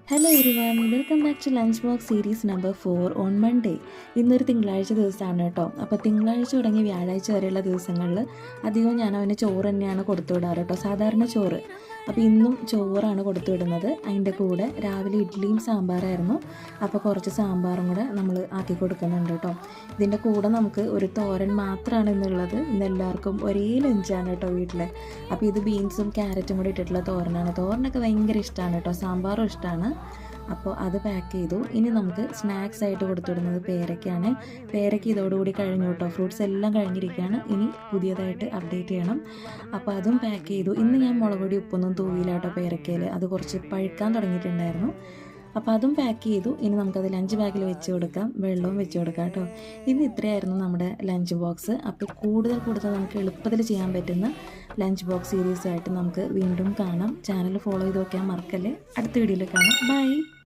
Hello everyone, welcome back to lunch box series number 4 on Monday. ഇന്നൊരു തിങ്കളാഴ്ച ദിവസമാണ് കേട്ടോ. അപ്പോൾ തിങ്കളാഴ്ച തുടങ്ങി വ്യാഴാഴ്ച വരെയുള്ള ദിവസങ്ങളിൽ അധികവും ഞാൻ അവന് ചോറ് തന്നെയാണ് കൊടുത്തു വിടാറ് കേട്ടോ, സാധാരണ ചോറ്. അപ്പോൾ ഇന്നും ചോറാണ് കൊടുത്തു വിടുന്നത്. അതിൻ്റെ കൂടെ രാവിലെ ഇഡ്ഡലിയും സാമ്പാറായിരുന്നു. അപ്പോൾ കുറച്ച് സാമ്പാറും കൂടെ നമ്മൾ ആക്കി കൊടുക്കുന്നുണ്ട് കേട്ടോ. ഇതിൻ്റെ കൂടെ നമുക്ക് ഒരു തോരൻ മാത്രമാണ് ഇന്നുള്ളത്. ഇന്ന് എല്ലാവർക്കും ഒരേ ലഞ്ചാണ് കേട്ടോ വീട്ടിൽ. അപ്പോൾ ഇത് ബീൻസും ക്യാരറ്റും കൂടി ഇട്ടിട്ടുള്ള തോരനാണ്. തോരനൊക്കെ ഭയങ്കര ഇഷ്ടമാണ് കേട്ടോ, സാമ്പാറും ഇഷ്ടമാണ്. അപ്പോൾ അത് പാക്ക് ചെയ്തു. ഇനി നമുക്ക് സ്നാക്സ് ആയിട്ട് കൊടുത്തുവിടുന്നത് പേരയ്ക്കാണ്. പേരയ്ക്ക് ഇതോടുകൂടി കഴിഞ്ഞു കേട്ടോ, ഫ്രൂട്ട്സ് എല്ലാം കഴിഞ്ഞിരിക്കുകയാണ്. ഇനി പുതിയതായിട്ട് അപ്ഡേറ്റ് ചെയ്യണം. അപ്പോൾ അതും പാക്ക് ചെയ്തു. ഇന്ന് ഞാൻ മുളക് പൊടി ഉപ്പൊന്നും തൂവില്ല കേട്ടോ പേരയ്ക്കയിൽ, അത് കുറച്ച് പഴുക്കാൻ തുടങ്ങിയിട്ടുണ്ടായിരുന്നു. അപ്പോൾ അതും പാക്ക് ചെയ്തു. ഇനി നമുക്കത് ലഞ്ച് ബാഗിൽ വെച്ച് കൊടുക്കാം, വെള്ളവും വെച്ച് കൊടുക്കാം കേട്ടോ. ഇന്ന് ഇത്രയായിരുന്നു നമ്മുടെ ലഞ്ച് ബോക്സ്. അപ്പോൾ കൂടുതൽ നമുക്ക് എളുപ്പത്തിൽ ചെയ്യാൻ പറ്റുന്ന ലഞ്ച് ബോക്സ് സീരീസായിട്ട് നമുക്ക് വീണ്ടും കാണാം. ചാനൽ ഫോളോ ചെയ്ത് നോക്കാൻ മറക്കല്ലേ. അടുത്ത വീഡിയോയിൽ കാണാം. ബൈ.